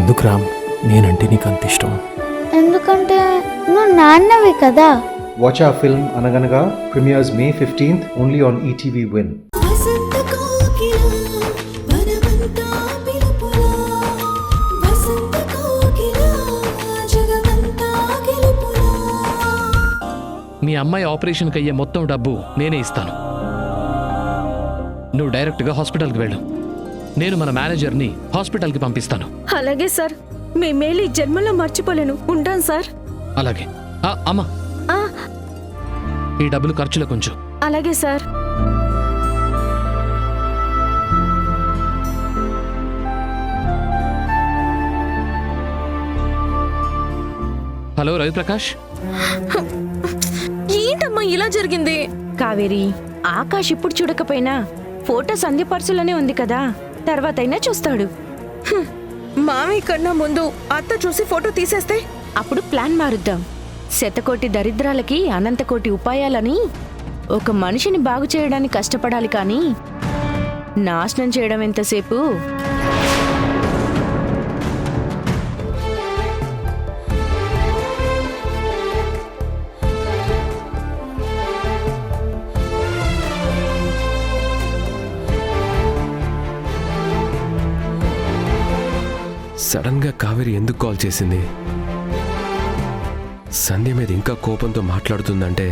ఎందుకు రామ్ నేనంటే నీకు అంత ఇష్టం? ఎందుకంటే నువ్వు నాన్నవి కదా. Watch our film Anaganaga premieres May 15th only on ETV Win. మీ అమ్మాయి ఆపరేషన్కి అయ్యే మొత్తం డబ్బు నేనే ఇస్తాను. నువ్వు డైరెక్ట్గా హాస్పిటల్కి వెళ్ళు. నేను మన మేనేజర్ని హాస్పిటల్కి పంపిస్తాను. అలాగే సార్, మీ మేలు ఈ జన్మలో మర్చిపోలేను. ఉంటాను సార్. అలాగే. అమ్మా, ఈ డబ్బులు ఖర్చులో కొంచెం. అలాగే సార్. హలో రవిప్రకాష్. ఏంటమ్మా ఇలా జరిగింది? కావేరి, ఆకాష్ ఇప్పుడు చూడకపోయినా ఫోటో సంధ్య పర్సులోనే ఉంది కదా, తర్వాతైనా చూస్తాడు. మామయ్య కన్నా ముందు అత్త చూసి ఫోటో తీసేస్తే అప్పుడు ప్లాన్ మారుద్దాం. శతకోటి దరిద్రాలకి అనంతకోటి ఉపాయాలని. ఒక మనిషిని బాగు చేయడానికి కష్టపడాలి కానీ నాశనం చేయడం ఎంతసేపు? సడన్గా కావేరి ఎందుకు కాల్ చేసింది? సంధ్య మీద ఇంకా కోపంతో మాట్లాడుతుందంటే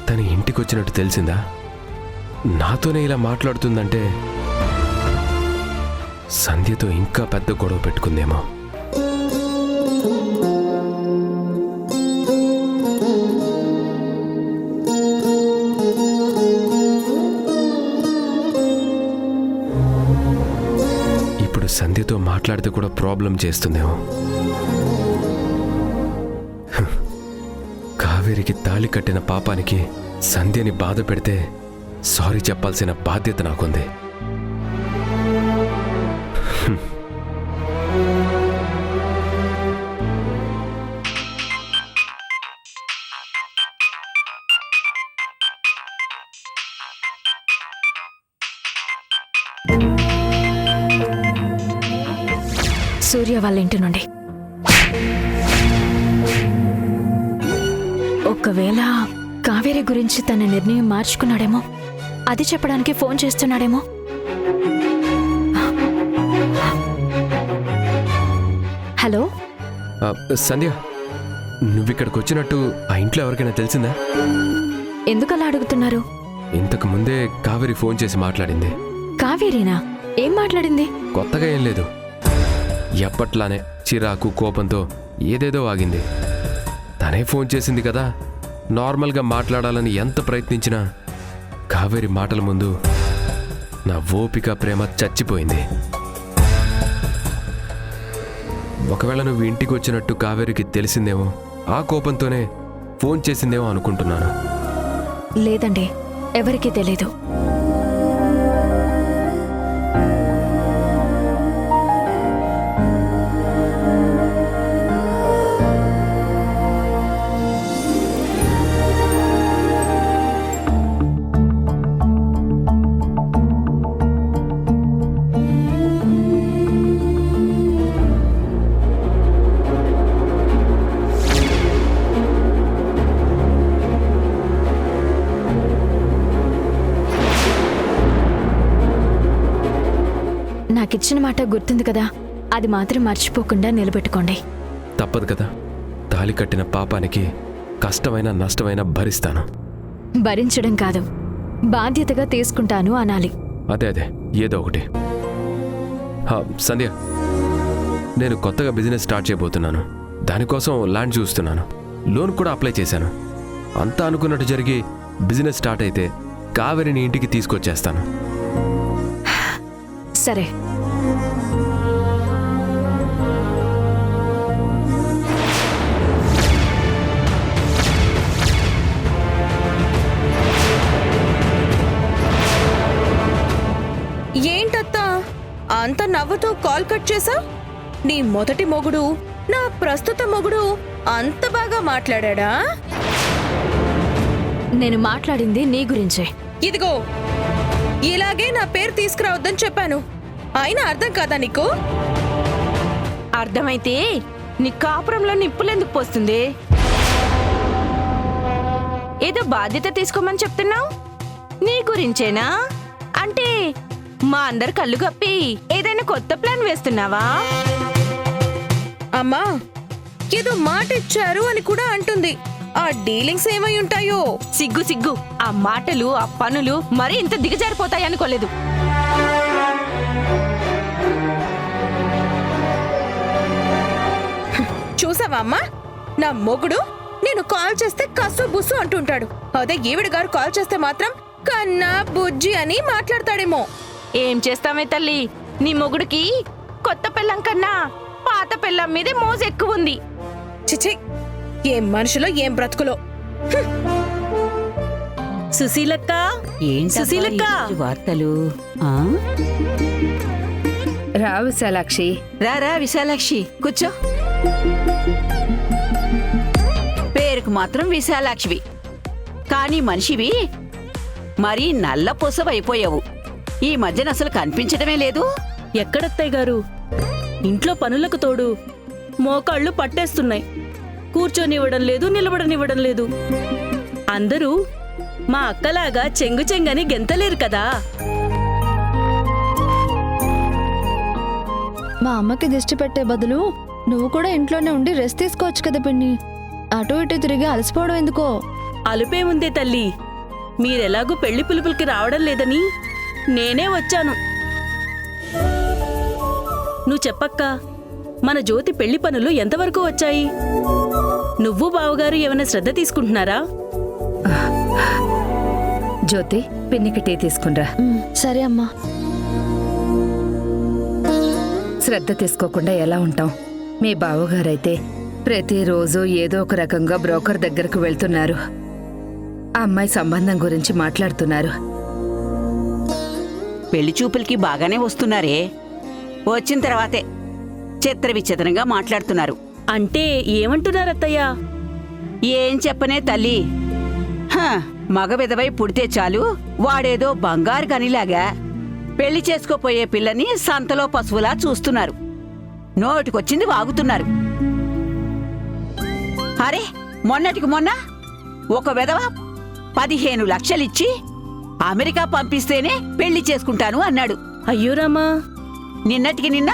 తను ఇంటికి వచ్చినట్టు తెలిసిందా? నాతోనే ఇలా మాట్లాడుతుందంటే సంధ్యతో ఇంకా పెద్ద గొడవ పెట్టుకుందేమో. ఇప్పుడు సంధ్యతో మాట్లాడితే కూడా ప్రాబ్లం చేస్తుందేమో. కావేరికి తాళి కట్టిన పాపానికి సంధ్యని బాధ పెడితే సారీ చెప్పాల్సిన బాధ్యత నాకుంది. సూర్య వాళ్ళ ఇంటి నుండి. ఒకవేళ కావేరి గురించి తన నిర్ణయం మార్చుకున్నాడేమో, అది చెప్పడానికి ఫోన్ చేస్తున్నాడేమో. హలో సంధ్య, నువ్విక్కడికి వచ్చినట్టు ఆ ఇంట్లో ఎవరికైనా తెలిసిందా? ఎందుకలా అడుగుతున్నారు? ఇంతకు ముందే కావేరి ఫోన్ చేసి మాట్లాడింది. కావేరీనా? ఏం మాట్లాడింది? కొత్తగా ఏం లేదు, ఎప్పట్లానే చిరాకు కోపంతో ఏదేదో ఆగింది. తనే ఫోన్ చేసింది కదా, నార్మల్గా మాట్లాడాలని ఎంత ప్రయత్నించినా కావేరి మాటల ముందు నా ఓపిక ప్రేమ చచ్చిపోయింది. ఒకవేళ నువ్వు ఇంటికి వచ్చినట్టు కావేరికి తెలిసిందేమో, ఆ కోపంతోనే ఫోన్ చేసిందేమో అనుకుంటున్నాను. లేదండి, ఎవరికీ తెలీదు. నాకిచ్చిన మాట గుర్తుంది కదా, అది మాత్రం మర్చిపోకుండా నిలబెట్టుకోండి. తప్పదు కదా, తాళి కట్టిన పాపానికి కష్టమైన నష్టమైన భరిస్తాను. భరించడం కాదు, బాధ్యతగా తీసుకుంటాను అనాలి. అదే ఏదో ఒకటి. సంధ్య, నేను కొత్తగా బిజినెస్ స్టార్ట్ చేయబోతున్నాను. దానికోసం ల్యాండ్ చూస్తున్నాను. లోన్ కూడా అప్లై చేశాను. అంతా అనుకున్నట్టు జరిగి బిజినెస్ స్టార్ట్ అయితే కావేరిని ఇంటికి తీసుకొచ్చేస్తాను. సరే. ఏంటత్తా అంత నవ్వుతూ కాల్ కట్ చేసా? నీ మొదటి మొగుడు నా ప్రస్తుత మొగుడు అంత బాగా మాట్లాడా? నేను మాట్లాడింది నీ గురించే. ఇదిగో, ఇలాగే నా పేరు తీసుకురావద్దని చెప్పాను, అయినా అర్థం కాదా నీకు? అర్థమైతే నీ కాపురంలో నిప్పులెందుకు పోస్తుంది? ఏదో బాధ్యత తీసుకోమని చెప్తున్నావు, నీ గురించేనా? అంటే మా అందరు కళ్ళు కప్పి ఏదైనా కొత్త ప్లాన్ వేస్తున్నావా? అమ్మా ఏదో మాట ఇచ్చారు అని కూడా అంటుంది. ఆ డీలింగ్స్ ఏమై ఉంటాయో. సిగ్గు సిగ్గు, ఆ మాటలు ఆ పనులు మరీ ఇంత దిగజారిపోతాయి అనుకోలేదు. చూసావా అమ్మా, నా మొగుడు నేను కాల్ చేస్తే కస్సు బుస్సు అంటుంటాడు. అదే ఈవిడ గారు కాల్ చేస్తే మాత్రం కన్నా బుజ్జి అని మాట్లాడతాడేమో. ఏం చేస్తామే తల్లి, నీ మొగుడికి కొత్త పెళ్ళం కన్నా పాత పెళ్ళం మీదే మోజు ఎక్కువ ఉంది. చిచి, ఏం మనుషులో ఏం బ్రతుకులో. సుశీలక్క, సుశీలక్క, వార్తలు రా విశాలాక్షి. రారా విశాలాక్షి, కూర్చో. పేరుకు మాత్రం విశాలాక్షివి, కానీ మనిషివి మరీ నల్ల పొసవైపోయావు. ఈ మధ్యన అసలు కనిపించడమే లేదు. ఎక్కడత్తయ్య గారు, ఇంట్లో పనులకు తోడు మోకాళ్ళు పట్టేస్తున్నాయి. కూర్చొనివ్వడం లేదు, నిలబడనివ్వడం లేదు. అందరూ మా అక్కలాగా చెంగు చెంగని గెంతలేరు కదా. మా అమ్మకి దిష్టి పెట్టే బదులు నువ్వు కూడా ఇంట్లోనే ఉండి రెస్ట్ తీసుకోవచ్చు కదా పిన్ని. అటు ఇటు తిరిగి అలసిపోవడం ఎందుకో. అలుపేముందే తల్లి, మీరెలాగూ పెళ్లి పిలుపులకి రావడం లేదని నేనే వచ్చాను. నువ్వు చెప్పక్క, మన జ్యోతి పెళ్లి పనులు ఎంతవరకు వచ్చాయి? నువ్వు బావగారు ఏమైనా శ్రద్ధ తీసుకుంటున్నారా? జ్యోతి, పిన్నికి టీ తీసుకునిరా. సరే అమ్మా. శ్రద్ధ తీసుకోకుండా ఎలా ఉంటాం? మీ బావగారైతే ప్రతిరోజు ఏదో ఒక రకంగా బ్రోకర్ దగ్గరకు వెళ్తున్నారు. ఆ అమ్మాయి సంబంధం గురించి మాట్లాడుతున్నారు. పెళ్లి చూపులకి బాగానే వస్తున్నారే, వచ్చిన తర్వాతే చిత్ర విచిత్రంగా మాట్లాడుతున్నారు. అంటే ఏమంటున్నారు అత్తయ్య? ఏం చెప్పనే తల్లి, మగ విధవై పుడితే చాలు వాడేదో బంగారు గనిలాగా పెళ్లి చేసుకోపోయే పిల్లని సంతలో పశువులా చూస్తున్నారు. నోటికొచ్చింది వాగుతున్నారు. అరే, మొన్నటికి మొన్న ఒక విధవ 15 లక్షలిచ్చి అమెరికా పంపిస్తేనే పెళ్లి చేసుకుంటాను అన్నాడు. అయ్యో రామా. నిన్నటికి నిన్న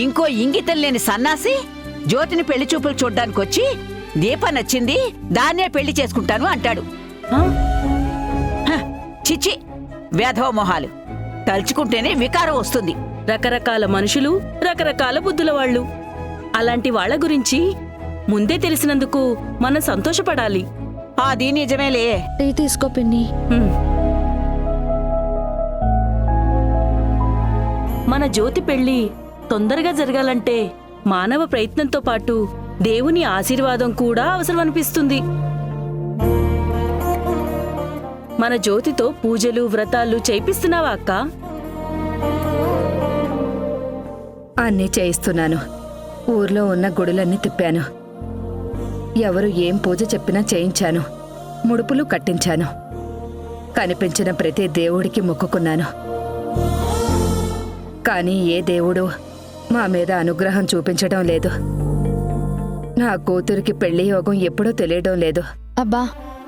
ఇంకో ఇంగితం లేని సన్నాసి జ్యోతిని పెళ్లి చూపులు చూడ్డానికొచ్చి దీప నచ్చింది, దాన్నే పెళ్లి చేసుకుంటాను అంటాడు. చిచ్చి, వేధవ మొహాలు తలుచుకుంటేనే వికారం వస్తుంది. రకరకాల మనుషులు, రకరకాల బుద్ధుల వాళ్ళు. అలాంటి వాళ్ళ గురించి ముందే తెలిసినందుకు మనం సంతోషపడాలి. అది నిజమేలే. టీ తీసుకో పిన్ని. మన జ్యోతి పెళ్లి తొందరగా జరగాలంటే మానవ ప్రయత్నంతో పాటు దేవుని ఆశీర్వాదం కూడా అవసరం అనిపిస్తుంది. మన జ్యోతితో పూజలు వ్రతాలు చేయిస్తున్నావా అక్క? అన్నీ చేయిస్తున్నాను. ఊర్లో ఉన్న గుడులన్నీ తిప్పాను. ఎవరు ఏం పూజ చెప్పినా చేయించాను. ముడుపులు కట్టించాను. కనిపించిన ప్రతి దేవుడికి మొక్కుకున్నాను. కానీ ఏ దేవుడు మా మీద అనుగ్రహం చూపించడం లేదు. నా కూతురికి పెళ్లి యోగం ఎప్పుడో తెలియడం లేదు. అబ్బా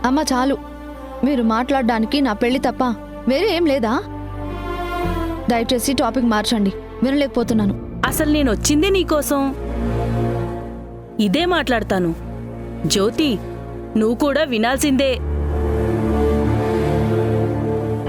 అమ్మ చాలు. మీరు మాట్లాడడానికి నా పెళ్లి తప్ప వేరే ఏం లేదా? దయచేసి టాపిక్ మార్చండి, వినలేకపోతున్నాను. అసలు నేను వచ్చిందే నీకోసం. ఇదే మాట్లాడతాను. జ్యోతి, నువ్వు కూడా వినాల్సిందే.